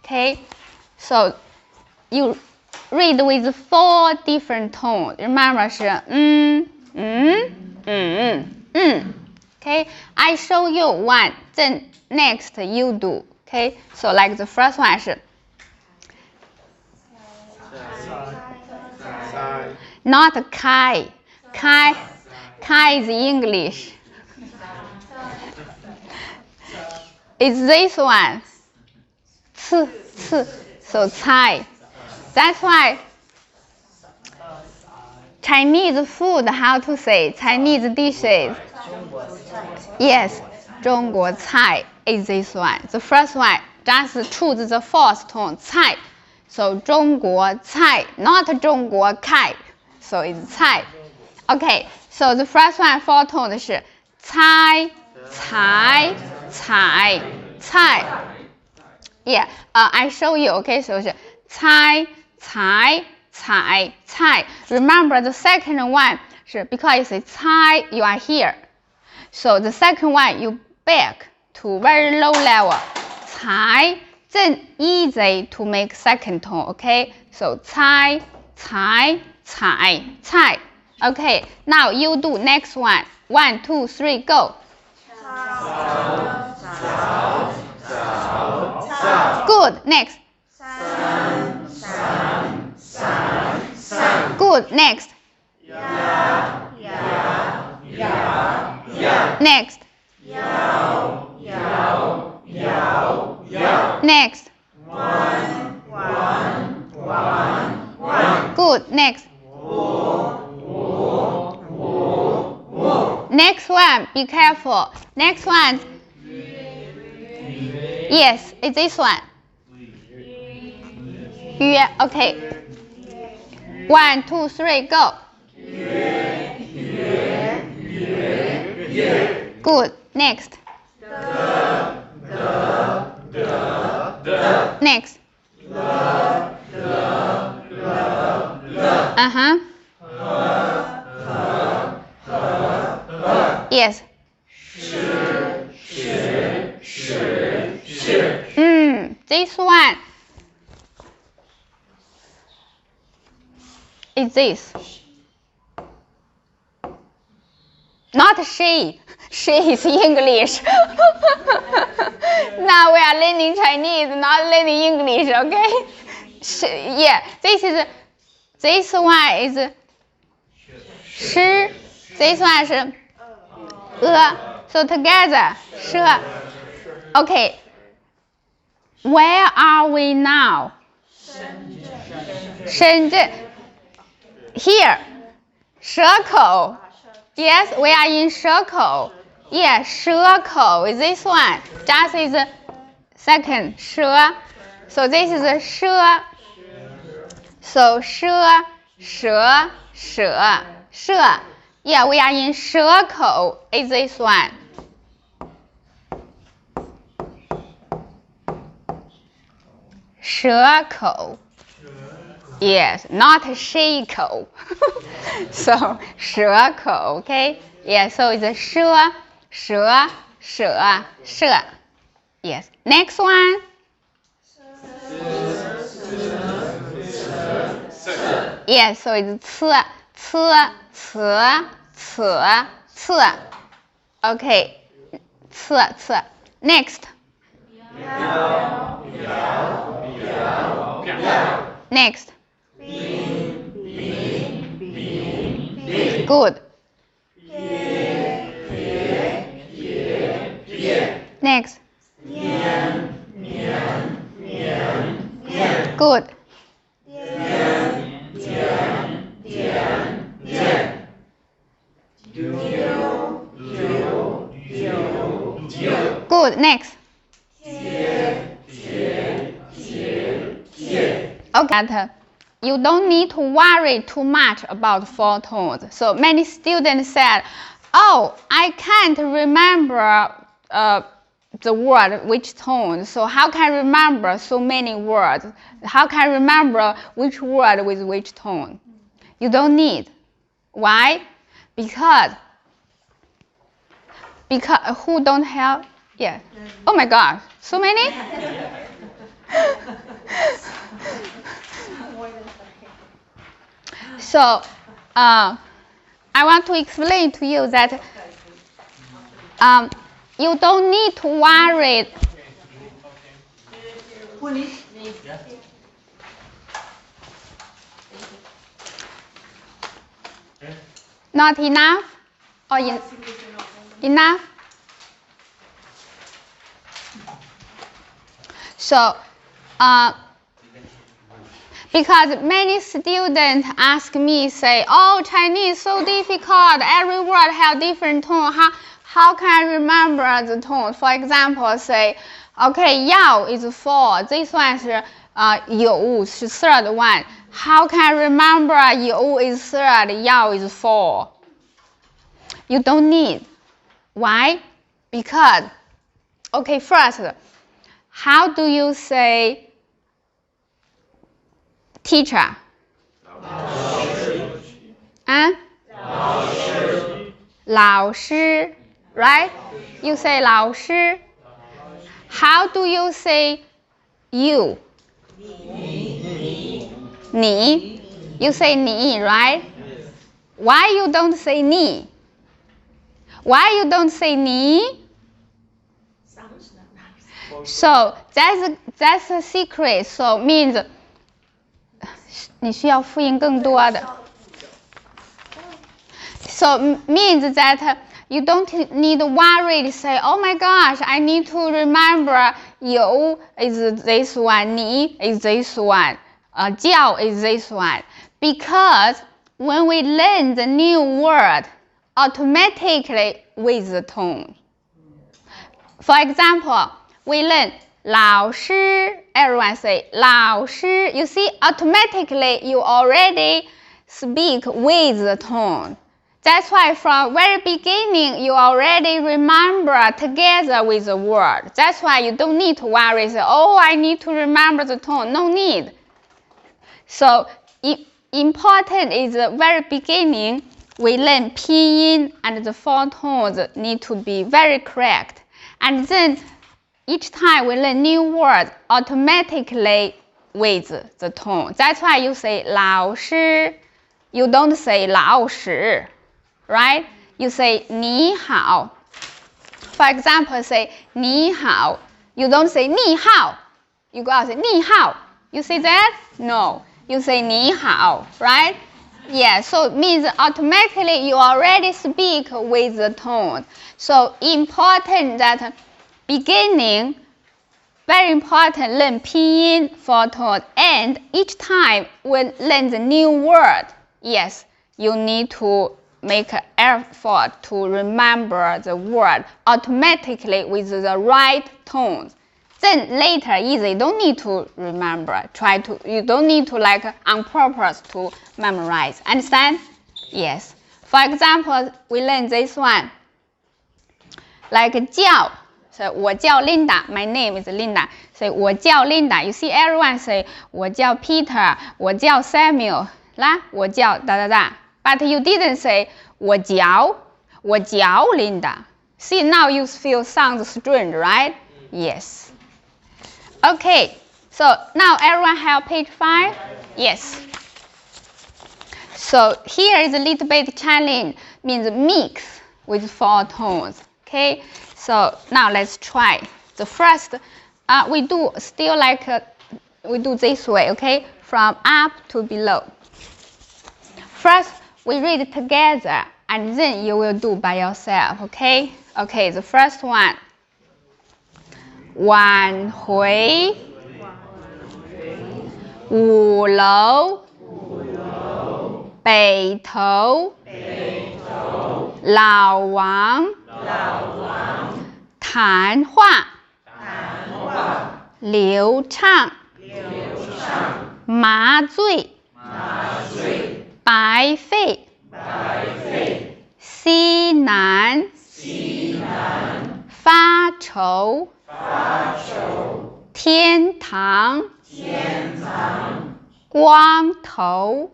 Okay, so you read with 4 different tones. Remember 是Okay, I show you one, then next you do. Okay, so like the first one 是 not kai. Kai is English. It's this one. So cai. That's why Chinese food, how to say Chinese dishes? Yes, 中国菜 is this one. The first one, just choose the fourth tone, 菜. So 中国菜, not 中国菜. So it's 菜. Okay, so the first one, 4 tones 是 菜, 菜, 菜, 菜. Yeah, I show you. Okay, so 是 菜, 菜, 菜, 菜. Remember the second one 是 because it's 菜, you are here. So the second one, you back to very low level. 才, then easy to make second tone, okay? So 才, 才, 才, 才. Okay, now you do next one. 1, 2, 3, go. Good, next. Good, next. Next. Next. Good, next. Next one, be careful. Next one. Yes, it's this one. Yeah, okay. 1, 2, 3, go. Good, next. Next. Yes. This one is this. Not she. She is English. Now we are learning Chinese, not learning English, okay? Yeah, this one is 诗, this one is 鹅. So together, 奢. Okay. Where are we now? Shenzhen. Here. 蛇口. Yes, we are in 蛇口. Yeah, 蛇口 is this one. Just is the second 蛇. So this is a 蛇. So 蛇, 蛇, 蛇, 蛇. Yeah, we are in 蛇口 is this one. 蛇口. Yes, not 蛇口. So 蛇口, okay? Yeah, so it's a 蛇, 蛇, 蛇, 蛇. Yes. Next one. Yes, so it's 刺, 刺, 刺, 刺, 刺. Okay. 刺, 刺. Next. Next. Good. Next. Good. Good. Next. Okay. You don't need to worry too much about 4 tones. So many students said, oh, I can't remember the word which tone. So how can I remember so many words? How can I remember which word with which tone? You don't need. Why? Because who don't have? Yeah. Oh my God, so many? So, I want to explain to you that you don't need to worry. Not enough? Or enough? So, because many students ask me, say, oh, Chinese so difficult, every word have different tone. How can I remember the tone? For example, say, okay, yao is 4, this one is 有 is third one. How can I remember 有 is third, yao is 4? You don't need. Why? Because, okay, first, how do you say teacher? 老师 right? You say 老师. How do you say you? 你. You say 你, right? Why you don't say 你? Why you don't say 你? So that's a secret. So means 你需要复印更多的。So means that you don't need to worry to say, oh my gosh, I need to remember 有 is this one, 你 is this one, 叫 is this one. Because when we learn the new word, automatically with the tone. For example, we learn 老师, everyone say 老师. You see, automatically you already speak with the tone. That's why from very beginning you already remember together with the word. That's why you don't need to worry, say, oh, I need to remember the tone. No need. So important is the very beginning we learn pinyin and the 4 tones need to be very correct. And then each time we learn new words automatically with the tone. That's why you say 老师. You don't say 老师, right? You say 你好. For example, say 你好. You don't say 你好. You go out and say 你好. You say that? No. You say 你好, right? Yeah, so it means automatically you already speak with the tone. So important that beginning, very important, learn pinyin 4 tones. And each time when learn the new word, yes, you need to make an effort to remember the word automatically with the right tones. Then later, easy, you don't need to remember. You don't need to like on purpose to memorize. Understand? Yes. For example, we learn this one. Like 叫. So 我叫 Linda. My name is Linda. Say 我叫 Linda. You see everyone say 我叫 Peter. 我叫 Samuel. 啦，我叫哒哒哒. But you didn't say 我叫 Linda. See, now you feel sounds strange, right? Yes. Okay, so now everyone have page 5? Yes. So here is a little bit challenge, means mix with 4 tones. Okay, so now let's try. The first, we do still like, we do this way, okay? From up to below. First, we read it together, and then you will do by yourself, okay? Okay, the first one. 晚回五楼北头老王谈话流畅麻醉白费西南发愁天堂光头